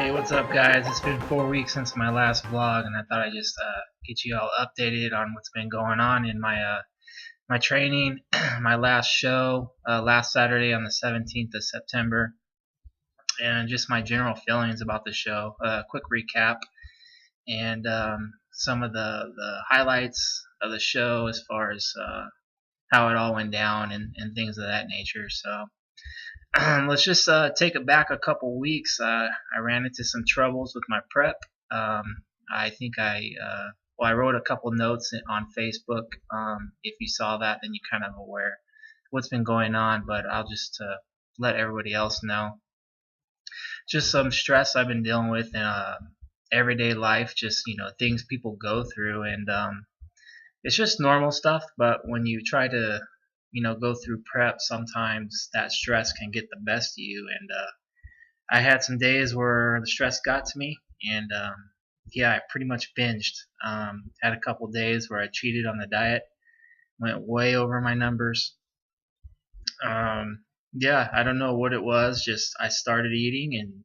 Hey, what's up, guys? It's been 4 weeks since my last vlog, and I thought I'd just get you all updated on what's been going on in my training. My last show last Saturday on the 17th of September, and just my general feelings about the show. Quick recap and some of the highlights of the show as far as how it all went down and things of that nature. So let's just take it back a couple weeks. I ran into some troubles with my prep. I think I wrote a couple notes on Facebook. If you saw that, then you're kind of aware what's been going on. But I'll just let everybody else know. Just some stress I've been dealing with in everyday life. Just things people go through, and it's just normal stuff. But when you try to go through prep, sometimes that stress can get the best of you. And I had some days where the stress got to me, and yeah, I pretty much binged. Had a couple days where I cheated on the diet, went way over my numbers. Yeah, I don't know what it was. Just I started eating, and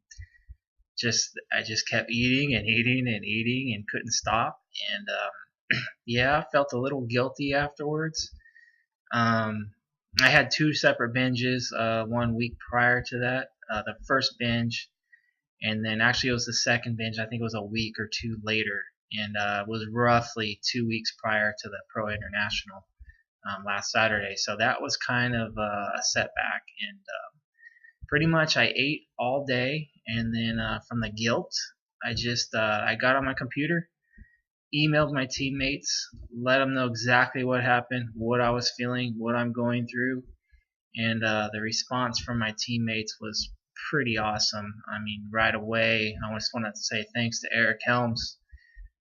I just kept eating and eating and eating and couldn't stop. And yeah, I felt a little guilty afterwards. I had two separate binges, 1 week prior to that. The first binge, and then actually it was the second binge. I think it was a week or two later, and it was roughly 2 weeks prior to the Pro International last Saturday. So that was kind of a setback, and pretty much I ate all day, and then from the guilt, I got on my computer, emailed my teammates, let them know exactly what happened, what I was feeling, what I'm going through, and the response from my teammates was pretty awesome. I mean, right away, I just want to say thanks to Eric Helms,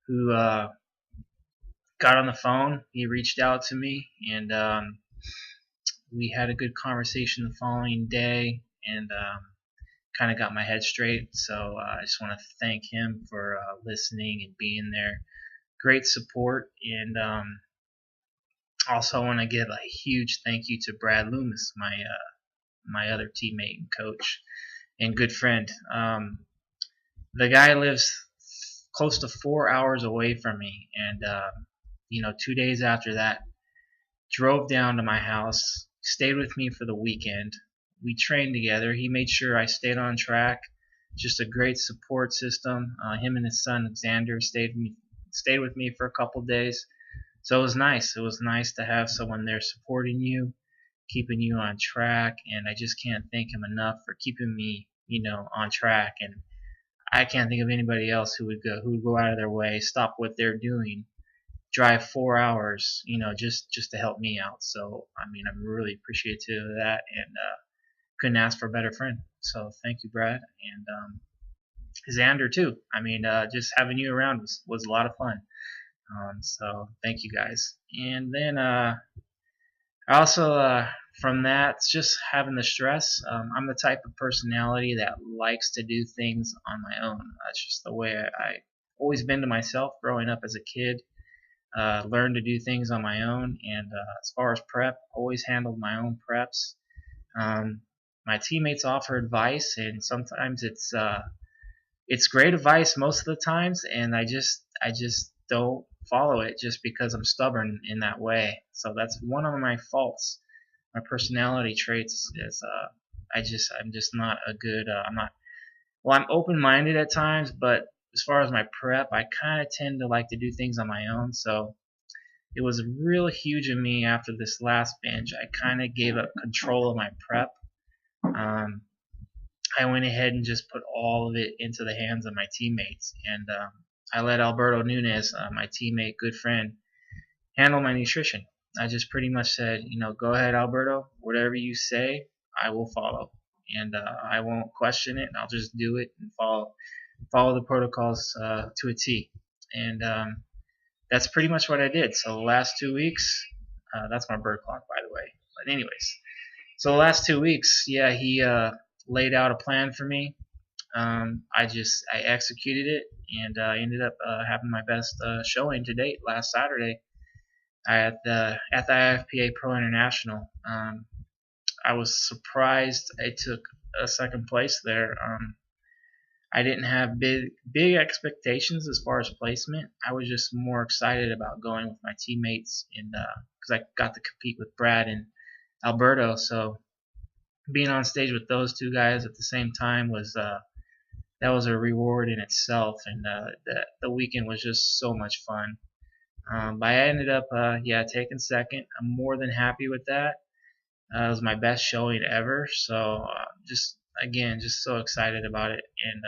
who got on the phone. He reached out to me, and we had a good conversation the following day, and kind of got my head straight. So I just want to thank him for listening and being there. Great support, and also I want to give a huge thank you to Brad Loomis, my other teammate and coach and good friend. The guy lives close to 4 hours away from me, and 2 days after that, drove down to my house, stayed with me for the weekend. We trained together. He made sure I stayed on track. Just a great support system. Him and his son Xander stayed with me for a couple days. So it was nice. It was nice to have someone there supporting you, keeping you on track, and I just can't thank him enough for keeping me, on track. And I can't think of anybody else who would go out of their way, stop what they're doing, drive 4 hours, just to help me out. So I mean, I'm really appreciative of that, and couldn't ask for a better friend. So thank you, Brad, and Xander too. I mean, just having you around was a lot of fun. So thank you guys. And then also from that, just having the stress. I'm the type of personality that likes to do things on my own. That's just the way I always been to myself growing up as a kid. Learned to do things on my own, and as far as prep, always handled my own preps. My teammates offer advice, and sometimes it's great advice most of the times, and I just don't follow it just because I'm stubborn in that way. So that's one of my faults. My personality traits is I'm just not a good I'm open-minded at times, but as far as my prep, I kind of tend to like to do things on my own. So it was real huge in me after this last binge. I kind of gave up control of my prep. I went ahead and just put all of it into the hands of my teammates, and I let Alberto Nunez, my teammate, good friend, handle my nutrition. I just pretty much said, go ahead, Alberto, whatever you say, I will follow, and I won't question it. I'll just do it and follow the protocols to a T. And that's pretty much what I did. So the last 2 weeks, that's my bird clock, by the way. But anyways, so the last 2 weeks, yeah, he laid out a plan for me. I executed it, and ended up having my best showing to date last Saturday at the IFPA Pro International. I was surprised I took a second place there. I didn't have big expectations as far as placement. I was just more excited about going with my teammates, and because I got to compete with Brad and Alberto, so being on stage with those two guys at the same time was that was a reward in itself, and the weekend was just so much fun. But I ended up taking second. I'm more than happy with that. It was my best showing ever, so just again just so excited about it, and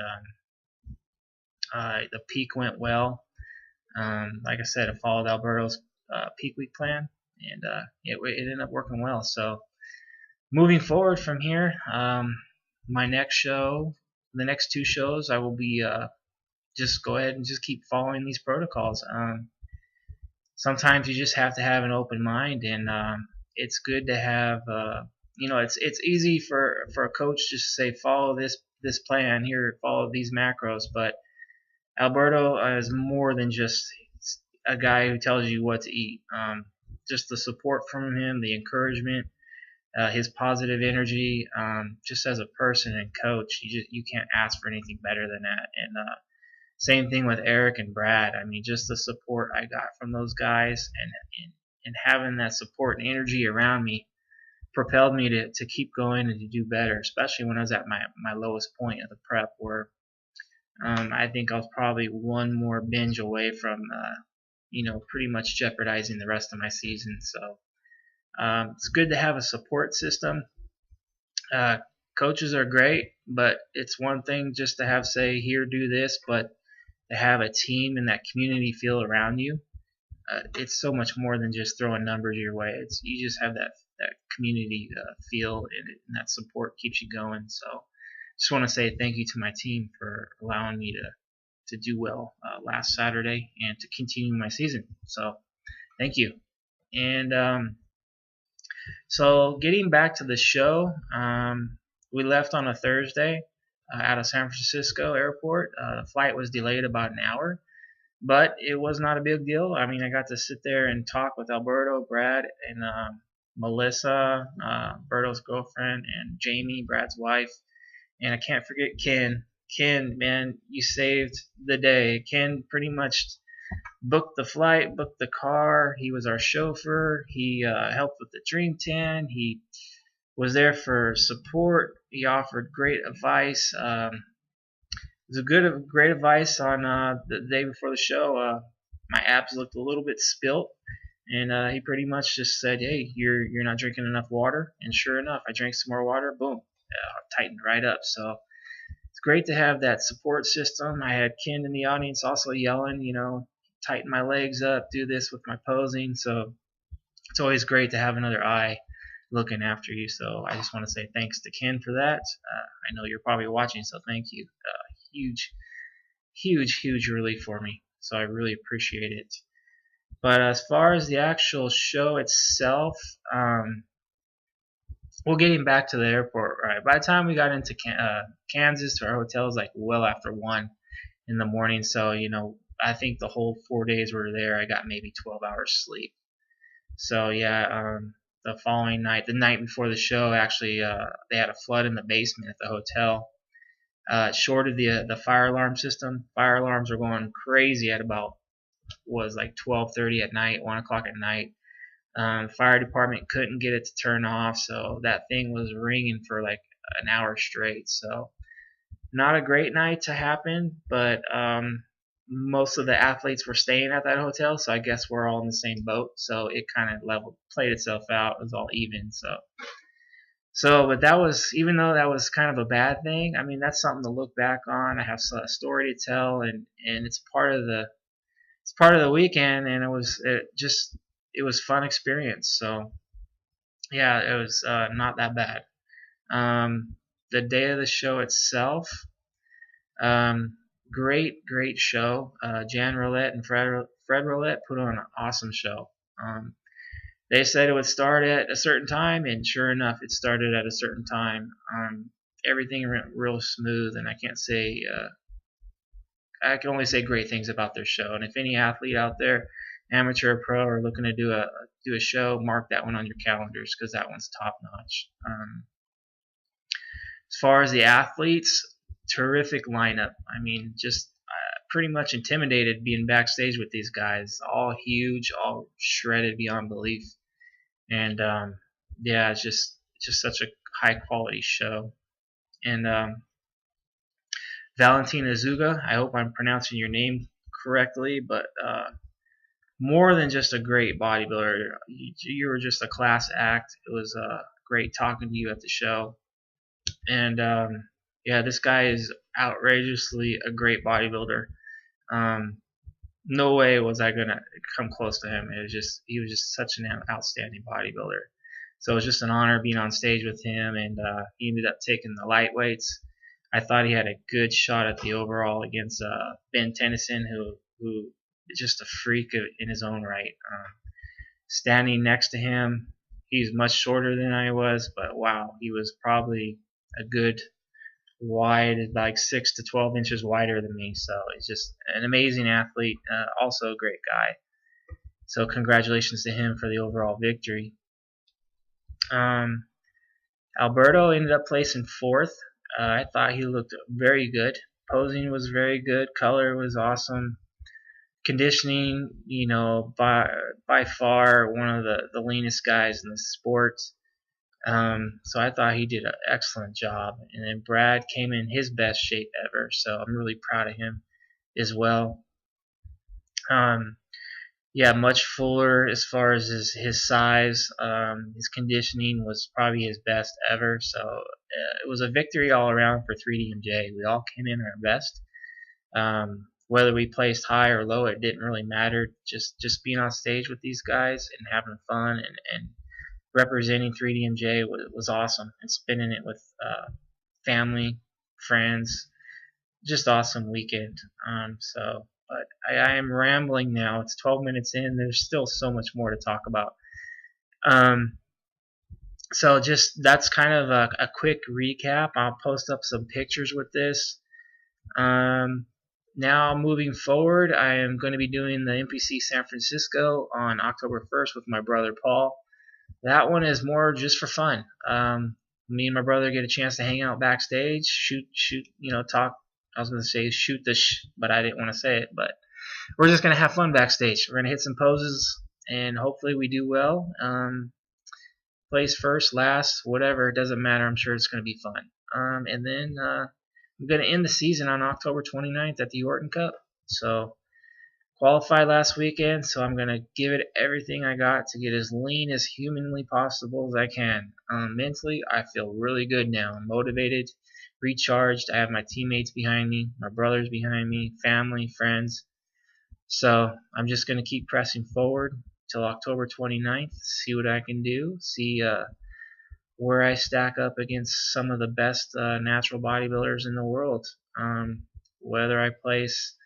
the peak went well. Like I said, I followed Alberto's peak week plan, and it ended up working well. So moving forward from here, my next show, the next two shows, I will be just go ahead and just keep following these protocols. Sometimes you just have to have an open mind, and it's good to have. It's easy for a coach just to say follow this plan here, follow these macros, but Alberto is more than just a guy who tells you what to eat. Just the support from him, the encouragement, his positive energy, just as a person and coach, you can't ask for anything better than that. And same thing with Eric and Brad. I mean, just the support I got from those guys, and having that support and energy around me propelled me to keep going and to do better, especially when I was at my lowest point of the prep, where I think I was probably one more binge away from pretty much jeopardizing the rest of my season. So it's good to have a support system. Coaches are great, but it's one thing just to have say here, do this, but to have a team and that community feel around you, it's so much more than just throwing numbers your way. You just have that community feel, and that support keeps you going. So just want to say thank you to my team for allowing me to do well last Saturday and to continue my season. So thank you. And so getting back to the show, we left on a Thursday out of San Francisco airport. The flight was delayed about an hour, but it was not a big deal. I mean, I got to sit there and talk with Alberto, Brad, and Melissa, Alberto's girlfriend, and Jamie, Brad's wife. And I can't forget Ken. Ken, man, you saved the day. Ken pretty much booked the flight, booked the car. He was our chauffeur. He helped with the dream tent. He was there for support. He offered great advice. It was great advice on the day before the show. My abs looked a little bit spilt, and he pretty much just said, "Hey, you're not drinking enough water." And sure enough, I drank some more water. Boom, tightened right up. So it's great to have that support system. I had Ken in the audience also yelling, tighten my legs up, do this with my posing. So it's always great to have another eye looking after you. So I just want to say thanks to Ken for that. I know you're probably watching, so thank you. Huge relief for me. So I really appreciate it. But as far as the actual show itself, well, getting back to the airport, right? By the time we got into Kansas to our hotel, it was like well after 1 in the morning. So I think the whole 4 days we were there, I got maybe 12 hours sleep. So yeah, the following night, the night before the show, actually, they had a flood in the basement at the hotel. Shorted the fire alarm system. Fire alarms were going crazy at about was like 12:30 at night, 1 o'clock at night. Fire department couldn't get it to turn off, so that thing was ringing for like an hour straight. So not a great night to happen, but most of the athletes were staying at that hotel, so I guess we're all in the same boat. So it kind of played itself out. It was all even. But that was, even though that was kind of a bad thing, I mean, that's something to look back on. I have a story to tell, and it's part of the weekend, and it was fun experience. So yeah, it was not that bad. The day of the show itself, great show. Jan Roulette and Fred Roulette put on an awesome show. They said it would start at a certain time, and sure enough, it started at a certain time. Everything went real smooth, and I can only say great things about their show. And if any athlete out there, amateur or pro, are looking to do a show, mark that one on your calendars, because that one's top notch. As far as the athletes, terrific lineup. I mean, just pretty much intimidated being backstage with these guys. All huge, all shredded beyond belief, and yeah, it's just such a high quality show. And Valentina Zuga, I hope I'm pronouncing your name correctly, but more than just a great bodybuilder, you were just a class act. It was great talking to you at the show, and yeah, this guy is outrageously a great bodybuilder. Um, no way was I gonna come close to him. It was just he was just such an outstanding bodybuilder. So it was just an honor being on stage with him, and he ended up taking the lightweights. I thought he had a good shot at the overall against Ben Tennyson, who is just a freak in his own right. Standing next to him, he's much shorter than I was, but wow, he was probably a good wide, like 6 to 12 inches wider than me. So he's just an amazing athlete, also a great guy. So congratulations to him for the overall victory. Alberto ended up placing fourth. I thought he looked very good. Posing was very good. Color was awesome. Conditioning, by far one of the leanest guys in the sport. So I thought he did an excellent job. And then Brad came in his best shape ever. So I'm really proud of him as well. Yeah, much fuller as far as his size. His conditioning was probably his best ever. So it was a victory all around for 3DMJ. We all came in our best. Whether we placed high or low, it didn't really matter. Just being on stage with these guys and having fun and representing 3DMJ was awesome. And spending it with family, friends, just awesome weekend. But I am rambling now. It's 12 minutes in. There's still so much more to talk about. So just that's kind of a quick recap. I'll post up some pictures with this. Now moving forward, I am going to be doing the NPC San Francisco on October 1st with my brother Paul. That one is more just for fun. Me and my brother get a chance to hang out backstage, shoot, talk. I was going to say shoot the but I didn't want to say it. But we're just going to have fun backstage. We're going to hit some poses, and hopefully we do well. Place first, last, whatever, it doesn't matter. I'm sure it's going to be fun. And then I'm going to end the season on October 29th at the Orton Cup. So qualified last weekend, so I'm going to give it everything I got to get as lean as humanly possible as I can. Mentally, I feel really good now. I'm motivated, recharged. I have my teammates behind me, my brothers behind me, family, friends. So I'm just going to keep pressing forward till October 29th, see what I can do, see where I stack up against some of the best natural bodybuilders in the world. Whether I place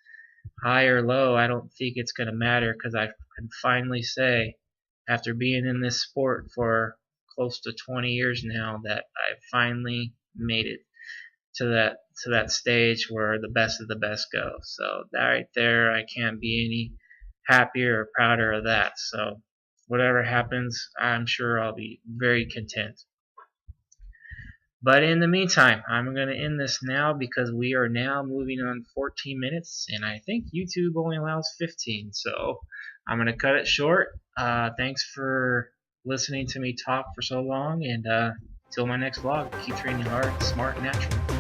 high or low, I don't think it's going to matter, because I can finally say, after being in this sport for close to 20 years now, that I finally made it to that stage where the best of the best go. So that right there, I can't be any happier or prouder of that. So whatever happens, I'm sure I'll be very content. But in the meantime, I'm going to end this now, because we are now moving on 14 minutes, and I think YouTube only allows 15. So I'm going to cut it short. Thanks for listening to me talk for so long, and till my next vlog, keep training hard, smart, and natural.